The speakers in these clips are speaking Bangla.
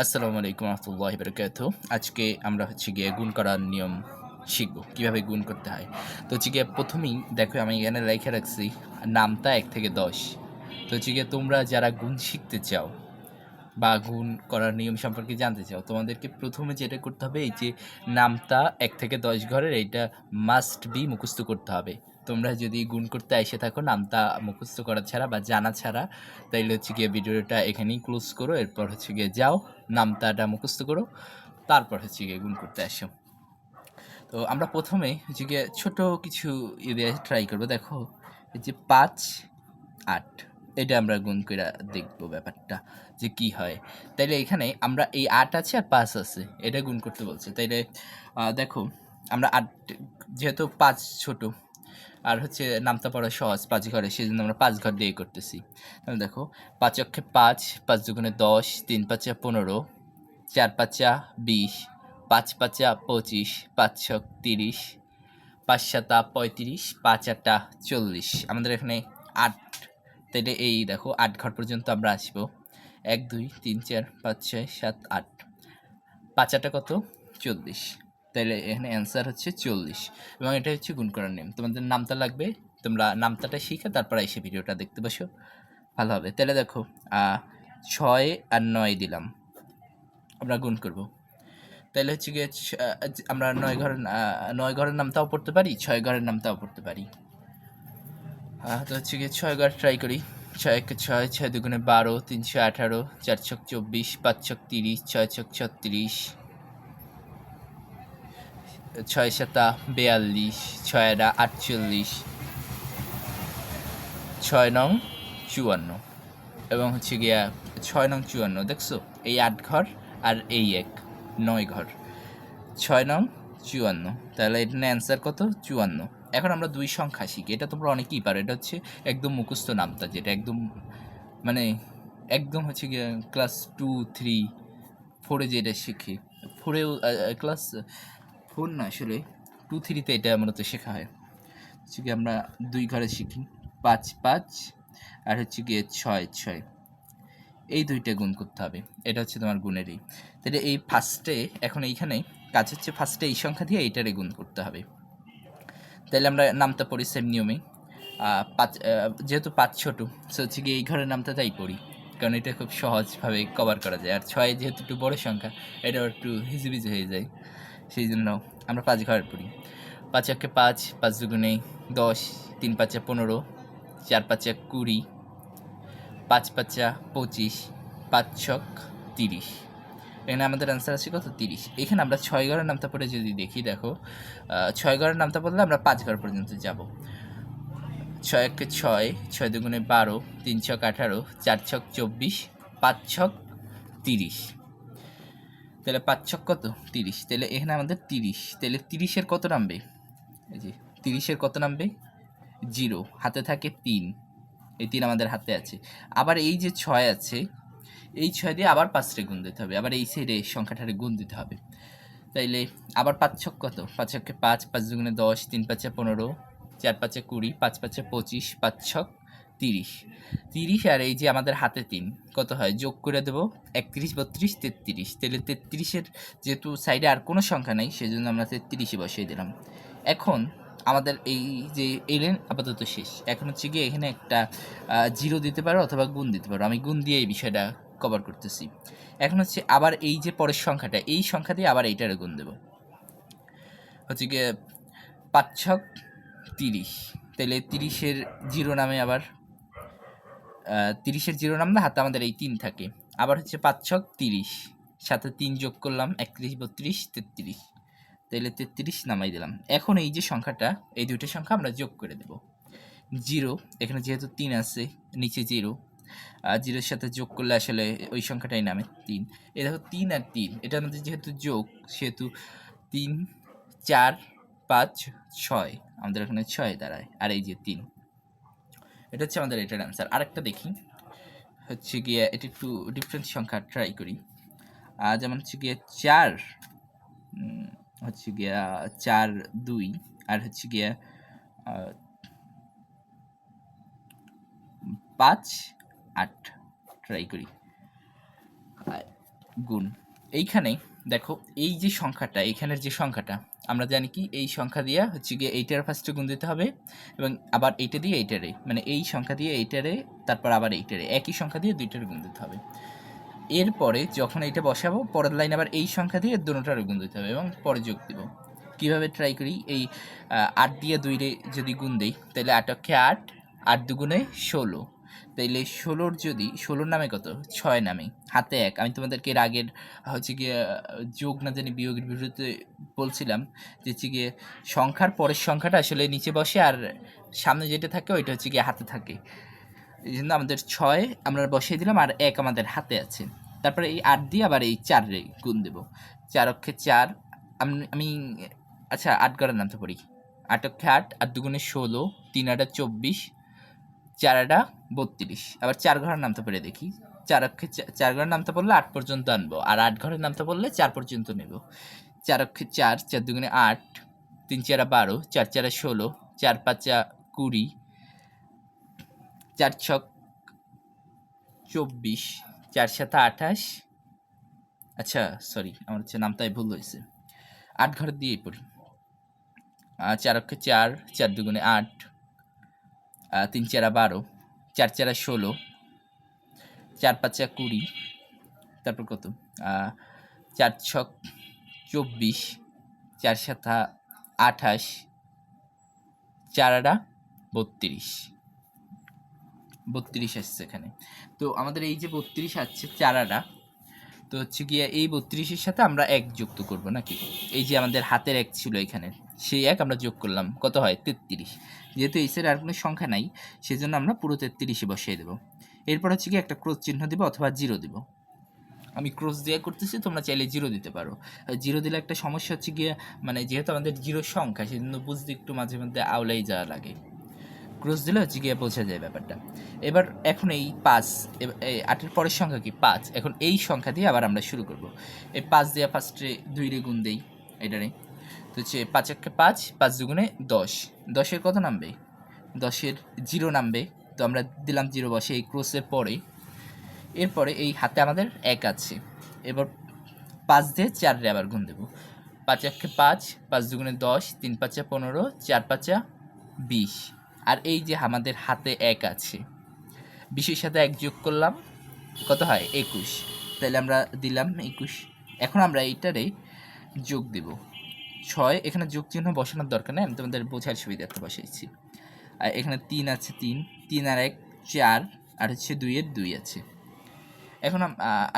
আসসালামু আলাইকুম রহমতুল্লাহি বারাকাতুহু। আজকে আমরা গিয়ে গুণ করার নিয়ম শিখব। কিভাবে গুণ করতে হয়। তো গিয়ে ১ম এই দেখো আমি এখানে লেখা রাখছি নামতা ১ থেকে ১০। তো গিয়ে তোমরা যারা গুণ শিখতে চাও বা গুণ করার নিয়ম সম্পর্কে জানতে চাও, তোমাদেরকে ১ম এ যেটা করতে হবে এই যে নামতা ১ থেকে ১০ ঘরের এইটা মাস্ট বি মুখস্থ করতে হবে। তোমরা যদি গুণ করতে আইসা থাকো নামতা মুখস্থ করা ছাড়া বা জানা ছাড়া, তাইলে গিয়ে ভিডিওটা এখানেই ক্লোজ করো। এরপর গিয়ে যাও, নামতাটা মুখস্থ করো। তারপর গিয়ে গুণ করতে আসো। তো আমরা ১ম এ গিয়ে ছোট কিছু দিয়ে ট্রাই করব। দেখো এই যে ৫, ৮ এটা আমরা গুণ কইরা দেখব ব্যাপারটা যে কি হয়। তাইলে এখানে আমরা এই ৮ আছে আর ৫ আছে। এটা গুণ করতে বলছে। তাইলে দেখো আমরা ৮ যেহেতু ৫ ছোট আর নামতা পড়া সহজ ৫ ঘরে, সেজন্য আমরা ৫ ঘর দিয়ে করতেছি। তাহলে দেখো ৫ অক্ষে ৫, ৫ দুগুণে ১০, ৩ ৫ ১৫, ৪ ৫ ২০, ৫ ৫ ২৫, ৫ ছক ৩০, ৫ ৭ ৩৫, ৫ ৮ ৪০। আমাদের এখানে ৮, তাইলে এই দেখো ৮ ঘর পর্যন্ত আমরা আসবো। ১ ২ ৩ ৪ ৫ ৬ ৭ ৮, ৫ ৮ কত ৪০। তাইলে এখানে অ্যান্সার ৪০ এবং এটা গুণ করার নিয়ম। তোমাদের নামতা লাগবে, তোমরা নামতাটা শিখে তারপর এসে ভিডিওটা দেখতে বসো, ভালো হবে। তাহলে দেখো ৬ আর ৯ দিলাম, আমরা গুণ করব। তাইলে গিয়ে আমরা ৯ ঘরের নামতাও পড়তে পারি, ৬ ঘরের নামতাও পড়তে পারি। তো গিয়ে ৬ ঘর ট্রাই করি। ৬ একে ৬, ৬ দুগুণে ১২, ৩ ১৮, ৪ ছক ২৪, ৫ ছক ৩০, ৬ ছক ৩৬, ৬ ৭ ৪২, ৬ ৮ ৪৮, ৬ নং ৫৪ এবং গিয়া ৬ নং ৫৪ দেখছো এই ৮ ঘর আর এই ১ ৯ ঘর, ৬ নং ৫৪। তাহলে এখানে অ্যান্সার কত ৫৪। এখন আমরা দুই সংখ্যা শিখি, এটা তোমরা অনেকেই পারো। এটা একদম মুখস্থ নামতা, যেটা একদম মানে একদম গিয়ে ক্লাস 2 3 4 যেটা শিখি, 4এও ক্লাস 4 না আসলে 2 3 এটা মূলত শেখা হয়। গিয়ে আমরা দুই ঘরে শিখি ৫ ৫ আর গিয়ে ৬ ৬, এই দুইটা গুণ করতে হবে। এটা তোমার গুণেরই। তাহলে এই ফার্স্টে এখন এইখানে কাজ ফার্স্টে এই সংখ্যা দিয়ে এইটারে গুণ করতে হবে। তাহলে আমরা নামতা পড়ি সেম নিয়মে। ৫ যেহেতু ৫ ছোট, সো গিয়ে এই ঘরের নামটা তাই পড়ি, কারণ এটা খুব সহজভাবে কভার করা যায়। আর ৬ যেহেতু একটু বড় সংখ্যা, এটাও একটু হিজিবিজি হয়ে যায়, সেই জন্য আমরা ৫ ঘরের পড়ি। ৫ একে ৫, ৫ দুগুণে ১০, ৩ ৫ ১৫, ৪ ৫ ২০, ৫ ৫ ২৫, ৫ ছক ৩০। এখানে আমাদের অ্যান্সার আছে কত ৩০। এখানে আমরা ৬ ঘরের নামতা পড়ে যদি দেখি, দেখো ৬ ঘরের নামতা পড়লে আমরা ৫ ঘর পর্যন্ত যাব। ৬ একে ৬, ৬ দুগুণে ১২, ৩ ছক ১৮, ৪ ছক ২৪, ৫ ছক ৩০। তাহলে ৫ ছক কত ৩০। তাহলে এখানে আমাদের ৩০। তাহলে ৩০-এর কত নামবে, এই যে ৩০-এর কত নামবে 0, হাতে থাকে ৩, এই ৩ আমাদের হাতে আছে। আবার এই যে ৬ আছে, এই ৬ দিয়ে আবার ৫রে গুণ দিতে হবে, আবার এই সাইডে সংখ্যাটারে গুণ দিতে হবে। তাইলে আবার ৫ ছক কত, ৫ ছকে ৫, ৫ দুগুণে ১০, ৩ ৫ ১৫, ৪ ৫ ২০, ৫ ৫ ২৫, ৫ ছক ৩০। ৩০ আর এই যে আমাদের হাতে ৩ কত হয়, যোগ করে দেবো ৩১ ৩২ ৩৩। তাহলে ৩৩-এর যেহেতু সাইডে আর কোনো সংখ্যা নাই, সেজন্য আমরা ৩৩-ই বসিয়ে দিলাম। এখন আমাদের এই যে এই লাইন আপাতত শেষ। এখন গিয়ে এখানে একটা 0 দিতে পারো অথবা গুণ দিতে পারো। আমি গুণ দিয়ে এই বিষয়টা কভার করতেছি। এখন আবার এই যে পরের সংখ্যাটা, এই সংখ্যা দিয়ে আবার এইটারে গুণ দেবো। গিয়ে ৫ ছক ৩০। তাহলে ৩০-এর 0 নামে আবার ৩০-এর 0 নামলে হাতে আমাদের এই ৩ থাকে। আবার ৫ ছক ৩০, সাথে ৩ যোগ করলাম ৩১ ৩২ ৩৩। তাহলে ৩৩ নামাই দিলাম। এখন এই যে সংখ্যাটা, এই দুইটা সংখ্যা আমরা যোগ করে দেব। 0 এখানে যেহেতু ৩ আছে, নিচে 0, 0-এর সাথে যোগ করলে আসলে ওই সংখ্যাটাই নামে ৩। এই দেখো ৩ আর ৩, এটা আমাদের যেহেতু যোগ, সেহেতু ৩ ৪ ৫ ৬, আমাদের এখানে ৬ দাঁড়ায়। আর এই যে ৩, এটা আমাদের এটার অ্যান্সার। আরেকটা দেখি, গিয়ে এটা একটু ডিফারেন্ট সংখ্যা ট্রাই করি। যেমন গিয়ে ৪ গিয়া ৪ ২ আর গিয়া ৫ ৮ ট্রাই করি। গুণ। এইখানে দেখো এই যে সংখ্যাটা, এখানের যে সংখ্যাটা আমরা জানি কি এই সংখ্যা দিয়ে হচ্ছে গিয়ে এইটার ফার্স্টে গুণ দিতে হবে এবং আবার এইটা দিয়ে এইটারে, মানে এই সংখ্যা দিয়ে এইটারে তারপর আবার এইটারে, একই সংখ্যা দিয়ে দুইটারে গুণ দিতে হবে। এরপরে যখন এইটা বসাবো পরের লাইন আবার এই সংখ্যা দিয়ে দুটোটারে গুণ দিতে হবে এবং পরে যোগ দিব। কীভাবে ট্রাই করি, এই 8 দিয়ে 2 রে যদি গুণ দিই তাহলে 8 অক্ষে 8, 8 দুগুণে 16, তাইলে 16 যদি 16 নামে কত 6 নামে হাতে 1। আমি তোমাদেরকে এর আগের হচ্ছে গিয়ে যোগ না জানি বিয়োগের ভিডিওতে বলছিলাম যে হচ্ছে গিয়ে সংখ্যার পরের সংখ্যাটা আসলে নিচে বসে আর সামনে যেটা থাকে ওইটা হচ্ছে গিয়ে হাতে থাকে। এই জন্য আমাদের 6 আমরা বসিয়ে দিলাম আর 1 আমাদের হাতে আছে। তারপরে এই 8 দিয়ে আবার এই 4 রে গুণ দেব। 4 অক্ষে 4, আমি আচ্ছা 8 ঘরের নামতে পারি। 8 অক্ষে 8, 8 দুগুণে 16, 3 আটা 24, 4 আটা 32। আবার 4 ঘরের নামতে পারে দেখি। 4 অক্ষে 4 ঘরের নামতে পড়লে 8 পর্যন্ত আনবো আর 8 ঘরের নামতে পড়লে 4 পর্যন্ত নেব। 4 অক্ষে 4, 4 দুগুণে 8, 3 4 12, 4 4 16, 4 5 20, 4 6 24, 4 7 28। আচ্ছা সরি, আমার হচ্ছে নামটাই ভুল হয়েছে। 8 ঘরের দিয়েই পড়ি। 4 অক্ষে 4, 4 দুগুণে 8, 3 4 12, 4 4 16, 4 5 20, তারপর কত 4 6 24, 4 7 28, 4 8 32, 32 আসছে এখানে। তো আমাদের এই যে 32 আসছে 4 আটা, তো হচ্ছে গিয়ে এই 32-এর সাথে আমরা 1 যুক্ত করব নাকি, এই যে আমাদের হাতের 1 ছিল এখানে সেই 1 আমরা যোগ করলাম, কত হয় 33। যেহেতু এসের আর কোনো সংখ্যা নাই সেজন্য আমরা পুরো 33-ই বসিয়ে দেবো। এরপর হচ্ছে গিয়ে একটা ক্রস চিহ্ন দিব অথবা 0 দিব। আমি ক্রস দিয়ে করতেছি, তোমরা চাইলে 0 দিতে পারো। 0 দিলে একটা সমস্যা হচ্ছে গিয়ে, মানে যেহেতু আমাদের 0 সংখ্যা সেজন্য বুঝতে একটু মাঝে মধ্যে আওলাই যাওয়া লাগে। ক্রস দিলে হচ্ছে গিয়ে বোঝা যায় ব্যাপারটা। এবার এখন এই 5, এই 8-এর পরের সংখ্যা কি 5, এখন এই সংখ্যা দিয়ে আবার আমরা শুরু করব। এই 5 দিয়ে ফার্স্টে 2 রে গুণ দেই এটারে, তো হচ্ছে 5 একে 5, 5 দুগুণে 10, 10-এর কত নামবে 10-এর 0 নামবে, তো আমরা দিলাম 0 বসে এই ক্রসের পরে। এরপরে এই হাতে আমাদের 1 আছে, এবার 5 দিয়ে 4 রে আবার গুণ দেবো। 5 একে 5, 5 দুগুণে 10, 3 5 15, 4 5 20, আর এই যে আমাদের হাতে 1 আছে, 20-এর সাথে 1 যোগ করলাম, কত হয় 21, তাহলে আমরা দিলাম 21। এখন আমরা এইটারে যোগ দেব 6, এখানে যোগ চিহ্ন বসানোর দরকার নেই, আমি তোমাদের বোঝার সুবিধার্থে বসাইছি। আর এখানে 3 আছে, 3 আর 1 4, আর হচ্ছে 2-এর 2 আছে। এখন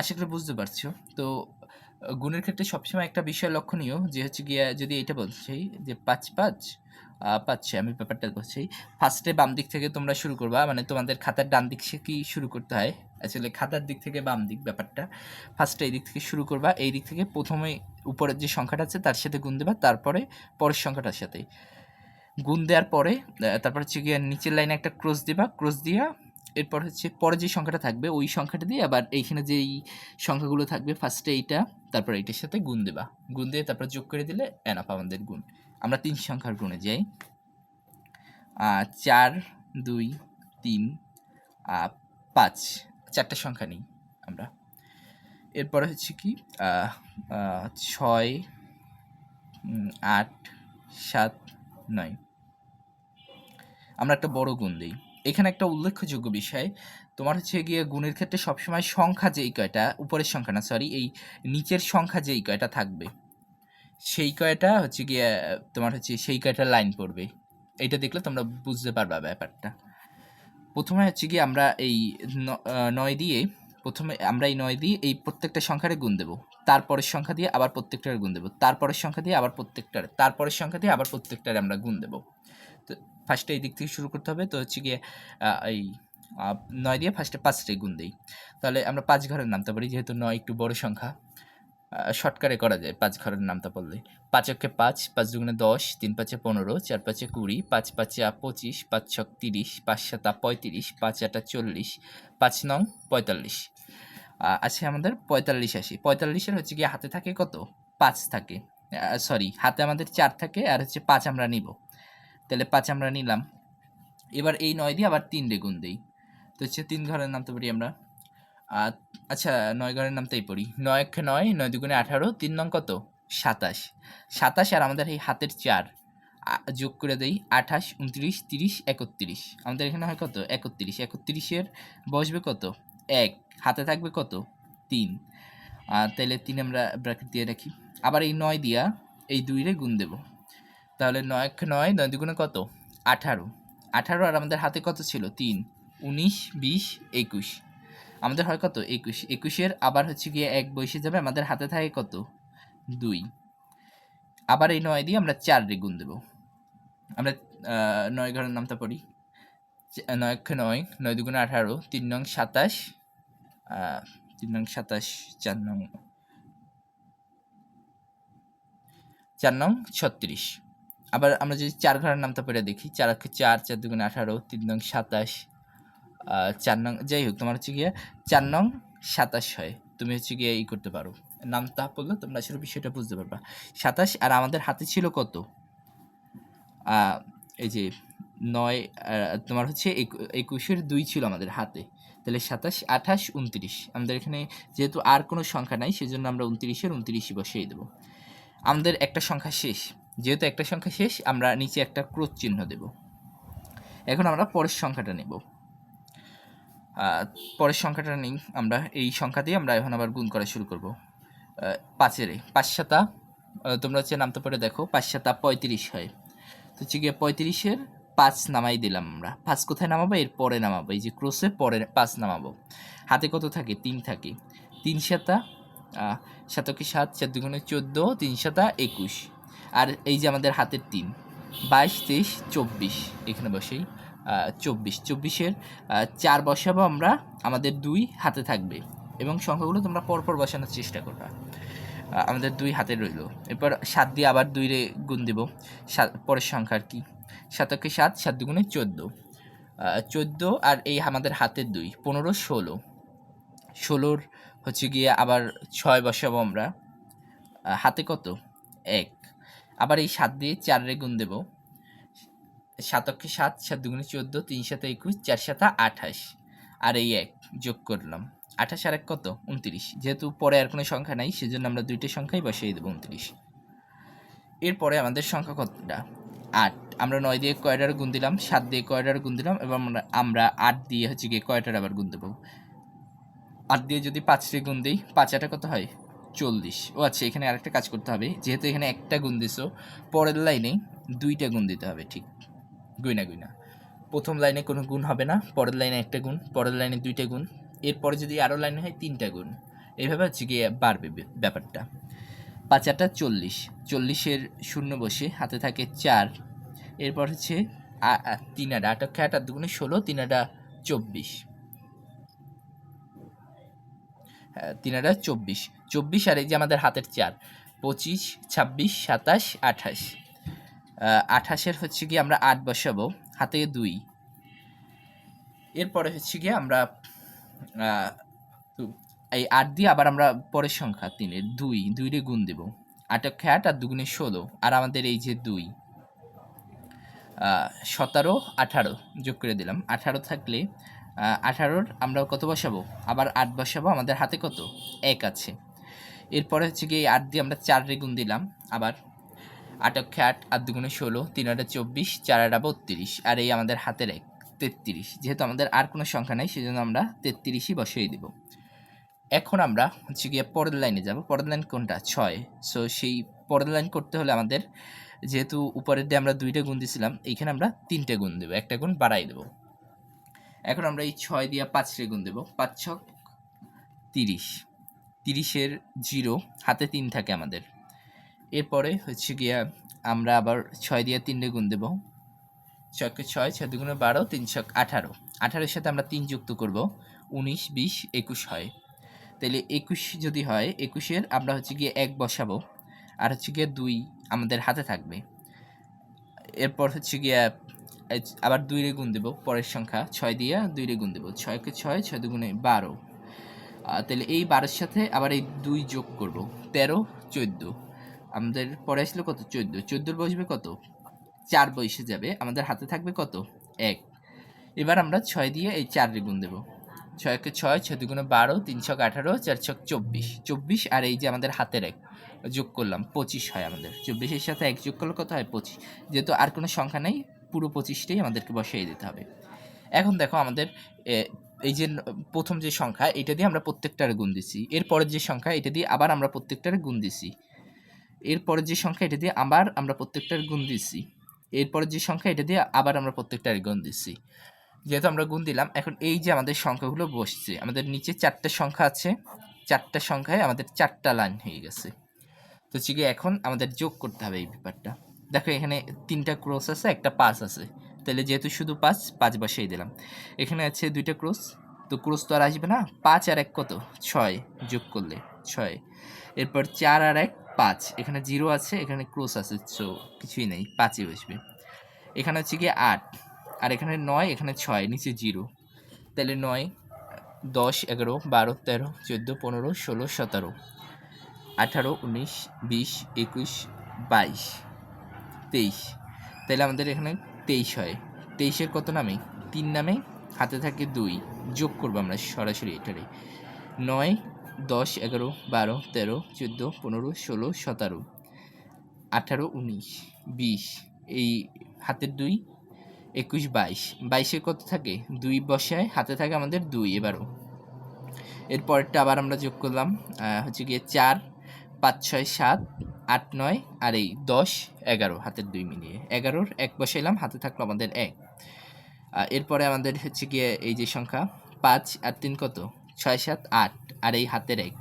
আশা করি বুঝতে পারছো। তো গুণের ক্ষেত্রে সবসময় একটা বিষয় লক্ষণীয় যে হচ্ছে গিয়ে, যদি এটা বলছি যে 5 5 5, আমি ব্যাপারটা বলছি, ফার্স্টে বাম দিক থেকে তোমরা শুরু করবা, মানে তোমাদের খাতার ডান দিক থেকে শুরু করতে হয়, আসলে খাতার দিক থেকে বাম দিক ব্যাপারটা। ফার্স্টে এই দিক থেকে শুরু করবা, এই দিক থেকে প্রথমে উপরের যে সংখ্যাটা আছে তার সাথে গুণ দেবা, তারপরে পরের সংখ্যাটার সাথে গুণ দেওয়ার পরে তারপর হচ্ছে গিয়ে নিচের লাইনে একটা ক্রস দিবা, ক্রস দিয়া এরপর হচ্ছে পরে যে সংখ্যাটা থাকবে ওই সংখ্যাটা দিয়ে আবার এইখানে যেই সংখ্যাগুলো থাকবে ফার্স্টে এইটা তারপর এইটার সাথে গুণ দেবা, গুণ দিয়ে তারপর যোগ করে দিলে এনাফ আমাদের গুণ। আমরা 3 সংখ্যার গুণে যাই, 4 2 3 5, 4টা সংখ্যা নিই আমরা। এরপরে হচ্ছে কি 6 8 7 9, আমরা একটা বড় গুণ দিই। এখানে একটা উল্লেখযোগ্য বিষয়, তোমার হচ্ছে গিয়ে গুণের ক্ষেত্রে সবসময় সংখ্যা যেই কয়টা, উপরের সংখ্যা না সরি, এই নিচের সংখ্যা যেই কয়টা থাকবে সেই কয়টা হচ্ছে গিয়ে তোমার হচ্ছে সেই কয়টা লাইন পড়বে, এইটা দেখলে তোমরা বুঝতে পারবা ব্যাপারটা। প্রথমে হচ্ছে গিয়ে আমরা এই 9 দিয়ে, প্রথমে আমরা এই 9 দিয়ে এই প্রত্যেকটা সংখ্যারে গুণ দেবো, তারপরের সংখ্যা দিয়ে আবার প্রত্যেকটারে গুণ দেবো, তারপরের সংখ্যা দিয়ে আবার প্রত্যেকটারে, তারপরের সংখ্যা দিয়ে আবার প্রত্যেকটারে আমরা গুণ দেবো। তো ফার্স্টে এই দিক থেকে শুরু করতে হবে, তো হচ্ছে গিয়ে এই 9 দিয়ে ফার্স্টে 5টায় গুণ দিই, তাহলে আমরা 5 ঘরের নামতে পারি, যেহেতু 9 একটু বড় সংখ্যা, শর্টকারে করা যায় 5 ঘরের নামতা পড়লে। 5 একে 5, 5 দুগুণে 10, 3 5 15, 4 5 20, 5 5 25, 5 6 30, 5 7 35, 5 8 40, 5 9 45। আছে আমাদের 45 আসি। 45-এর হচ্ছে গিয়ে হাতে থাকে কত 5 থাকে, সরি হাতে আমাদের 4 থাকে আর হচ্ছে 5 আমরা নিব, তাহলে 5 আমরা নিলাম। এবার এই 9 দিয়ে আবার 3 রে গুণ দিই, তো হচ্ছে 3 ঘরের নামতে পারি আমরা। আর আচ্ছা ৯ ঘরের নামটাই পড়ি। ৯ একে ৯, ৯ দুগুণে ১৮, ৩ নং কত? ২৭। ২৭ আর আমাদের এই হাতের ৪ যোগ করে দেই ২৮, ২৯, ৩০, ৩১। আমাদের এখানে হয় কত? ৩১। ৩১-এর বসবে কত? ১। হাতে থাকবে কত? ৩। তাইলে ৩ আমরা ব্র্যাকেট দিয়ে রাখি। আবার এই ৯ দিয়া এই ২ রে গুণ দেব। তাহলে ৯ একে ৯, ৯ দুগুণে কত? ১৮। ১৮ আর আমাদের হাতে কত ছিল? ৩। ১৯, ২০, ২১। আমাদের হয় কত? ২১। ২১-এর আবার হচ্ছে গিয়ে ১ বসে যাবে। আমাদের হাতে থাকে কত? ২। আবার এই ৯ দিয়ে আমরা ৪ রে গুণ দেব। আমরা ৯ ঘরের নামটা পড়ি। ৯ একে ৯, ৯ দুগুণে ১৮, ৩ নং ২৭, ৩ নং ২৭, ৪ নং ৩৬। আবার আমরা যদি ৪ ঘরের নামটা পড়ে দেখি, ৪ একে ৪, ৪ দুগুণে ১৮, ৩ নং ২৭, ৪ নং, যাই হোক তোমার হচ্ছে গিয়ে ৪ নং ২৭ হয়। তুমি হচ্ছে গিয়ে করতে পারো, নামটা পড়লে তোমরা আসলে বিষয়টা বুঝতে পারবা। ২৭ আর আমাদের হাতে ছিল কত? এই যে ৯, তোমার হচ্ছে ২১-এর ২ ছিল আমাদের হাতে। তাহলে ২৭, ২৮, ২৯। আমাদের এখানে যেহেতু আর কোনো সংখ্যা নাই, সেজন্য আমরা ২৯-এর ২৯ই বসিয়ে দেব। আমাদের একটা সংখ্যা শেষ। যেহেতু একটা সংখ্যা শেষ, আমরা নিচে একটা ক্রোশ চিহ্ন দেব। এখন আমরা পরের সংখ্যাটা নেব। পরের সংখ্যাটা নেই আমরা। এই সংখ্যা দিয়ে আমরা এখন আবার গুণ করা শুরু করব। ৫-এর ৫ সাতা, তোমরা হচ্ছে নামতে পড়ে দেখো, ৫ সাতা ৩৫ হয়। তো হচ্ছে গিয়ে ৩৫-এর ৫ নামাই দিলাম আমরা। ৫ কোথায় নামাবো? এর পরে নামাবো। এই যে ক্রোসে পরে ৫ নামাবো। হাতে কত থাকে? ৩ থাকে। ৩ সাতা ৭ ৭, ৪ দুগুণে ১৪, ৩ সাতা ২১। আর এই যে আমাদের হাতের ৩, ২২, ২৩, ২৪। এখানে বসেই ২৪। ২৪-এর ৪ বসাবো আমরা, আমাদের ২ হাতে থাকবে। এবং সংখ্যাগুলো তোমরা পরপর বসানোর চেষ্টা করবা। আমাদের ২ হাতে রইল। এরপর ৭ দিয়ে আবার ২ রে গুণ দেব। পরের সংখ্যা আর কি, ৭ একে ৭, ৭ দুগুণে ১৪। ১৪ আর এই আমাদের হাতের ২, ১৫, ১৬। ১৬-র হচ্ছে গিয়ে আবার ৬ বসাবো আমরা। হাতে কত? ১। আবার এই ৭ দিয়ে ৪ রে গুণ দেব। ৭ একে ৭, ৭ দুগুণে ১৪, ৩ সাতা ২১, ৪ সাতা ২৮। আর এই ১ যোগ করলাম। ২৮ আর ১ কত? ২৯। যেহেতু পরে আর কোনো সংখ্যা নাই, সেজন্য আমরা ২টা সংখ্যাই বসিয়ে দেবো ২৯। এরপরে আমাদের সংখ্যা কতটা? ৮। আমরা ৯ দিয়ে কয়টার গুণ দিলাম? ৭ দিয়ে কয়টার গুণ দিলাম? এবং আমরা ৮ দিয়ে হচ্ছে গিয়ে কয়টার আবার গুণ দেবো? ৮ দিয়ে যদি ৫ রে গুণ দিই, ৫ আটা কত হয়? ৪০। ও আচ্ছা, এখানে আরেকটা কাজ করতে হবে। যেহেতু এখানে একটা গুণ দিছো, পরের লাইনে ২টা গুণ দিতে হবে। ঠিক গুইনা। প্রথম লাইনে কোনো গুণ হবে না, পরের লাইনে একটা গুণ, পরের লাইনে ২টা গুণ, এরপরে যদি আরও লাইনে হয় ৩টা গুণ। এইভাবে হচ্ছে গিয়ে বাড়বে ব্যাপারটা। ৫ আটা ৪০। ৪০-এর শূন্য বসে হাতে থাকে ৪। এরপর হচ্ছে ৩ আটা, ৮ একে ৮, ৮ দুগুণে ১৬, ৩ আটা ২৪। ৩ আটা ২৪। ২৪ আর এই যে আমাদের হাতের ৪, ২৫, ২৬, ২৭, ২৮। ২৮-এর হচ্ছে গিয়ে আমরা ৮ বসাবো, হাতে ২। এরপরে হচ্ছে গিয়ে আমরা এই ৮ দিয়ে আবার আমরা পরের সংখ্যা ৩-এর ২ রে গুণ দেব। ৮ একে ৮, ৮ দুগুণে ১৬। আর আমাদের এই যে ২, ১৭, ১৮ যোগ করে দিলাম। ১৮ থাকলে ১৮-র আমরা কত বসাবো? আবার ৮ বসাবো। আমাদের হাতে কত? ১ আছে। এরপরে হচ্ছে গিয়ে ৮ দিয়ে আমরা ৪ রে গুণ দিলাম। আবার ৮ একে ৮, ৮ দুগুণে ১৬, ৩ আটা ২৪, ৪ আটা ৩২। আর এই আমাদের হাতের ১, ৩৩। যেহেতু আমাদের আর কোনো সংখ্যা নাই, সেজন্য আমরা ৩৩ই বসিয়ে দিব। এখন আমরা হচ্ছে গিয়ে পরের লাইনে যাব। পরের লাইন কোনটা? ৬। সো সেই পরের লাইন করতে হলে আমাদের, যেহেতু উপরের দিয়ে আমরা ২টা গুণ দিয়েছিলাম, এইখানে আমরা ৩টে গুণ দেবো, একটা গুণ বাড়াই দেবো। এখন আমরা এই ৬ দিয়ে ৫ রে গুণ দেবো। ৫ ছক ৩০। ৩০-এর ০, হাতে ৩ থাকে আমাদের। এরপরে হচ্ছে গিয়া আমরা আবার ৬ দিয়ে ৩ রে গুণ দেবো। ৬ কে ৬, ৬ দুগুণে ১২, ৩ ছক ১৮। ১৮-এর সাথে আমরা ৩ যুক্ত করব, ১৯, ২০, ২১ হয়। তাহলে ২১ যদি হয়, ২১-এর আমরা হচ্ছে গিয়ে ১ বসাবো, আর হচ্ছে গিয়ে ২ আমাদের হাতে থাকবে। এরপর হচ্ছে গিয়ে আবার ২ রে গুণ দেবো পরের সংখ্যা, ৬ দিয়ে ২ রে গুণ দেবো। ৬ কে ৬, ৬ দুগুণে ১২। তাহলে এই ১২-এর সাথে আবার এই ২ যোগ করব, ১৩, ১৪। আমাদের পরে আসলো কত? ১৪। ১৪-র বসবে কত? ৪ বসে যাবে। আমাদের হাতে থাকবে কত? ১। এবার আমরা ৬ দিয়ে এই ৪ রে গুণ দেবো। 6 × 6, 6 × 12, 3 × 18, 4 × 24, 24 আর এই যে আমাদের হাতের এক যোগ করলাম 25 হয় আমাদের। 24-এর সাথে 1 যোগ করলে কত হয়? 25। যেহেতু আর কোনো সংখ্যা নেই, পুরো 25টাই আমাদেরকে বসিয়ে দিতে হবে। এখন দেখো আমাদের এই যে প্রথম যে সংখ্যা, এটা দিয়ে আমরা প্রত্যেকটার গুণ দিছি। এরপরের যে সংখ্যা, এটা দিয়ে আবার আমরা প্রত্যেকটার গুণ দিছি। এরপরের যে সংখ্যা, এটা দিয়ে আবার আমরা প্রত্যেকটার গুণ দিছি। এরপরের যে সংখ্যা, এটা দিয়ে আবার আমরা প্রত্যেকটার গুণ দিছি। যেহেতু আমরা গুণ দিলাম, এখন এই যে আমাদের সংখ্যাগুলো বসছে, আমাদের নিচে 4টা সংখ্যা আছে, 4টা সংখ্যায় আমাদের 4টা লাইন হয়ে গেছে। তো হচ্ছে কি এখন আমাদের যোগ করতে হবে এই ব্যাপারটা। দেখো এখানে 3টা ক্রস আছে, একটা 5 আছে, তাহলে যেহেতু শুধু 5 বসিয়ে দিলাম। এখানে আছে 2টা ক্রস, তো ক্রস তো আর আসবে না। 5 আর 1 কত? 6, যোগ করলে 6। এরপর 4 আর 1 5, এখানে 0 আছে, এখানে ক্রস আছে, সো কিছুই নেই, 5ই বসবে। এখানে হচ্ছে কি 8, আর এখানে 9, এখানে 6, নিচে 0, তাহলে 9, 10, 11, 12, 13, 14, 15, 16, 17, 18, 19, 20, 21, 22, 23, তাহলে আমাদের এখানে 23 হয়। 23-এর কত নামে? 3 নামে, হাতে থাকে 2, যোগ করবো আমরা সরাসরি এটারে। 9, 10, 11, 12, 13, 14, 15, 16, 17, 18, 19, 20, এই হাতের 2, 21, 22, 22-এ কত থাকে? 2 বসায়, হাতে থাকে আমাদের 2 এবারও। এরপরটা আবার আমরা যোগ করলাম, হচ্ছে গিয়ে 4, 5, 6, 7, 8, 9 আর এই 10, 11, হাতের 2 মিলিয়ে 11-র 1 বসাইলাম, হাতে থাকলো আমাদের 1। এরপরে আমাদের হচ্ছে গিয়ে এই যে সংখ্যা 5 আর 3 কত? 6, 7, 8 আর এই হাতের 1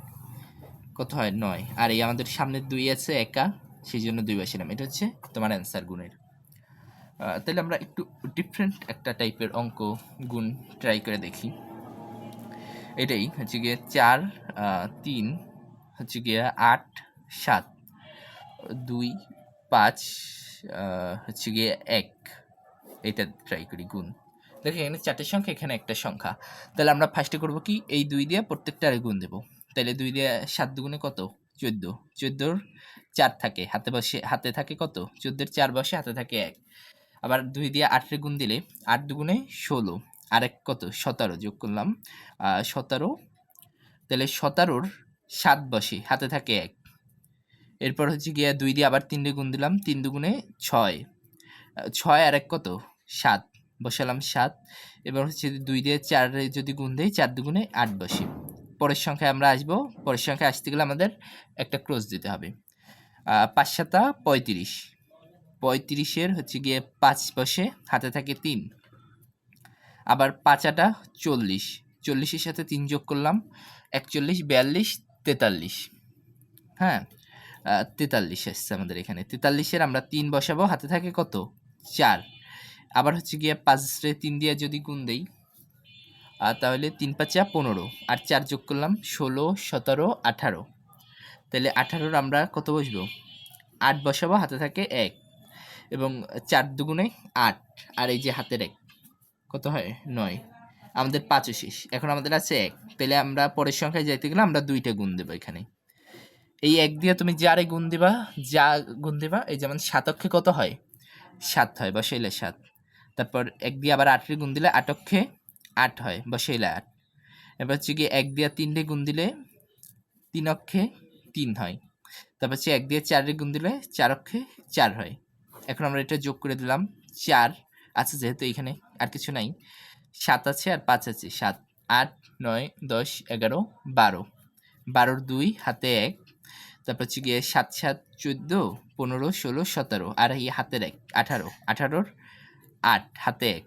কত হয়? 9, আর এই আমাদের সামনের 2 আছে একা, সেই জন্য 2 বসাইলাম। এটা হচ্ছে তোমার অ্যান্সার গুণের। তাহলে আমরা একটু ডিফারেন্ট একটা টাইপের অঙ্ক গুণ ট্রাই করে দেখি। এটাই হচ্ছে গিয়ে 4, 3, হচ্ছে গিয়ে 8, 7, 2, 5, হচ্ছে গিয়ে 1, এটা ট্রাই করি গুণ। দেখো এখানে 4টে সংখ্যা, এখানে একটা সংখ্যা। তাহলে আমরা ফার্স্টে করবো কি, এই 2 দিয়ে প্রত্যেকটার গুণ দেবো। তাহলে 2 দিয়ে 7 দুগুণে কত? 14, 14-র 4 থাকে, হাতে বসে, হাতে থাকে কত? 14-এর 4 বসে, হাতে থাকে 1। আবার 2 দিয়ে 8-এর গুণ দিলে 8 দুগুণে 16, আর 1 কত? 17, যোগ করলাম 17, তাহলে 17-র 7 বসে, হাতে থাকে 1। এরপর হচ্ছে গিয়ে 2 দিয়ে আবার 3 গুণ দিলাম, 3 দুগুণে 6, 6 আর 1 কত? 7, বসালাম 7। এবার হচ্ছে 2 দিয়ে 4 যদি গুণ দেই, 4 দুগুণে 8 বসে। পরের সংখ্যায় আমরা আসবো, পরের সংখ্যায় আসতে গেলে আমাদের একটা ক্রস দিতে হবে। 5 7 35, 35-এর হচ্ছে গিয়ে 5 বসে, হাতে থাকে 3। আবার 5 8 40, 40-এর সাথে 3 যোগ করলাম, 41, 42, 43, হ্যাঁ 43 আসছে আমাদের এখানে। 43-এর আমরা 3 বসাবো, হাতে থাকে কত? 4। আবার হচ্ছে গিয়ে 5-রে 3 দিয়ে যদি গুণ দেই, তাহলে 3 5 15, আর 4 যোগ করলাম 16, 17, 18, তাহলে 18-র আমরা কত বসবো? 8 বসাবো, হাতে থাকে 1, এবং 4 দুগুণে 8, আর এই যে হাতের 1 কত হয়? 9, আমাদের 5ও শেষ। এখন আমাদের আছে 1, তাহলে আমরা পরের সংখ্যায় যাইতে গেলে আমরা 2টা গুণ দেবো এখানে। এই 1 দিয়ে তুমি যারে গুণ দিবা, যা গুণ দিবা, এই যেমন 7 অক্ষে কত হয়? 7 হয়, বসাইলে 7। তারপর 1 দিয়ে আবার 8 গুণ দিলে 8 অক্ষে 8 হয়, বসাইলে 8। এবার হচ্ছে কি 1 দিয়ে 3 গুণ দিলে 3 অক্ষে 3 হয়। তারপর হচ্ছে 1 দিয়ে 4 গুণ দিলে 4 অক্ষে 4 হয়। এখন আমরা এটা যোগ করে দিলাম, 4 আছে যেহেতু এখানে, আর কিছু নাই, 7 আছে আর 5 আছে, 7, 8, 9, 10, 11, 12, 12-র 2, হাতে 1, তারপর হচ্ছে গিয়ে 7 7 14, 15, 16, 17, আর এই হাতের 1 18, 18-র 8, হাতে 1,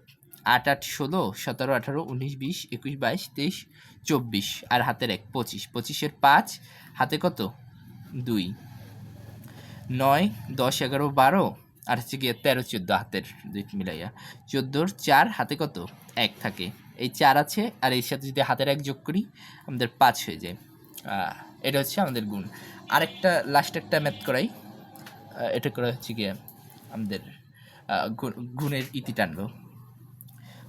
8 8 16, 17, 18, 19, 20, 21, 22, 23, 24, আর হাতের 1 25, 25-এর 5, হাতে কত? 2, 9 10 11 12, আর হচ্ছে গিয়ে 13 14, হাতের 2 মিলাইয়া 14-র 4, হাতে কত? 1 থাকে। এই 4 আছে, আর এর সাথে যদি হাতের 1 যোগ করি, আমাদের 5 হয়ে যায়। এটা হচ্ছে আমাদের গুণ। আরেকটা লাস্ট একটা ম্যাথ করাই, এটা করা হচ্ছে গিয়ে আমাদের গুণের ইতি টানবো।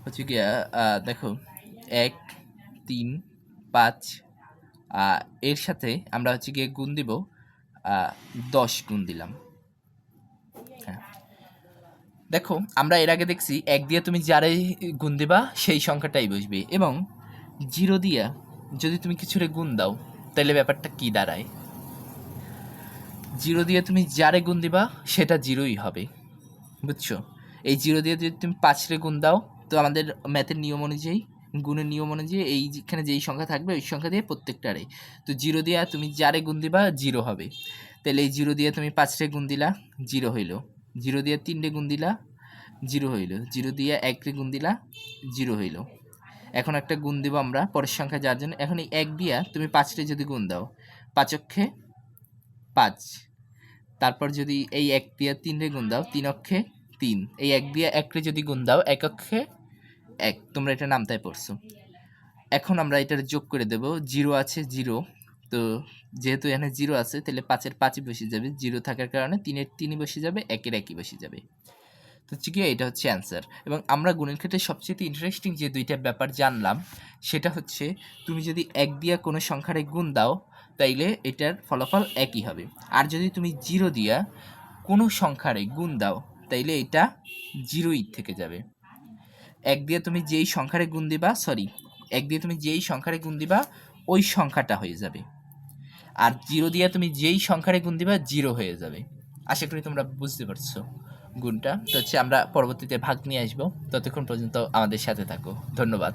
হচ্ছে গিয়ে দেখো 1 3 5, এর সাথে আমরা হচ্ছে গিয়ে গুণ দিব 10 গুণ দিলাম। হ্যাঁ, দেখো আমরা এর আগে দেখছি 1 দিয়ে তুমি যারাই গুণ দিবা সেই সংখ্যাটাই বসবে, এবং জিরো দিয়া যদি তুমি কিছুরে গুণ দাও তাহলে ব্যাপারটা কি দাঁড়ায়? জিরো দিয়ে তুমি যারে গুণ দিবা সেটা জিরোই হবে, বুঝছো? এই জিরো দিয়ে যদি তুমি 5 রে গুণ দাও, তো আমাদের ম্যাথের নিয়ম অনুযায়ী, গুণের নিয়ম অনুযায়ী এইখানে যেই সংখ্যা থাকবে ওই সংখ্যা দিয়ে প্রত্যেকটারে, তো জিরো দিয়ে তুমি যারে গুণ দিবা জিরো হবে। তাহলে এই জিরো দিয়ে তুমি 5 রে গুণ দিলা, জিরো হইল। জিরো দিয়ে 3 রে গুণ দিলা, জিরো হইল। জিরো দিয়ে 1 রে গুণ দিলা, জিরো হইল। এখন একটা গুণ দিব আমরা পরের সংখ্যা যার জন্য। এখন এই 1 দিয়া তুমি 5 রে যদি গুণ দাও, 5 অক্ষে 5। তারপর যদি এই 1 দিয়ে 3 রে গুণ দাও, 3 অক্ষে 3। এই 1 দিয়ে 1 রে যদি গুণ দাও, 1 অক্ষে 1। তোমরা এটা নামতায় পড়ছো। এখন আমরা এটার যোগ করে দেব। 0 আছে 0, তো যেহেতু এখানে 0 আছে তাহলে 5 এর 5ই বসে যাবে। 0 থাকার কারণে 3 এর 3ই বসে যাবে, 1 এর 1ই বসে যাবে। তো হচ্ছে কি, এটা হচ্ছে অ্যান্সার। এবং আমরা গুণের ক্ষেত্রে সবচেয়ে ইন্টারেস্টিং যে দুইটা ব্যাপার জানলাম সেটা হচ্ছে, তুমি যদি 1 দিয়া কোনো সংখ্যারে গুণ দাও তাইলে এটার ফলাফল একই হবে। আর যদি তুমি 0 দিয়া কোনো সংখ্যারে গুণ দাও তাইলে এটা 0ই থেকে যাবে। 1 দিয়ে তুমি যেই সংখ্যারে গুণ দিবা, 1 দিয়ে তুমি যেই সংখ্যারে গুণ দিবা ওই সংখ্যাটা হয়ে যাবে। আর 0 দিয়ে তুমি যেই সংখ্যারে গুণ দিবা 0 হয়ে যাবে। আশা করি তোমরা বুঝতে পারছো গুণটা। তো হচ্ছে আমরা পরবর্তীতে ভাগ নিয়ে আসবো। ততক্ষণ পর্যন্ত আমাদের সাথে থাকো। ধন্যবাদ।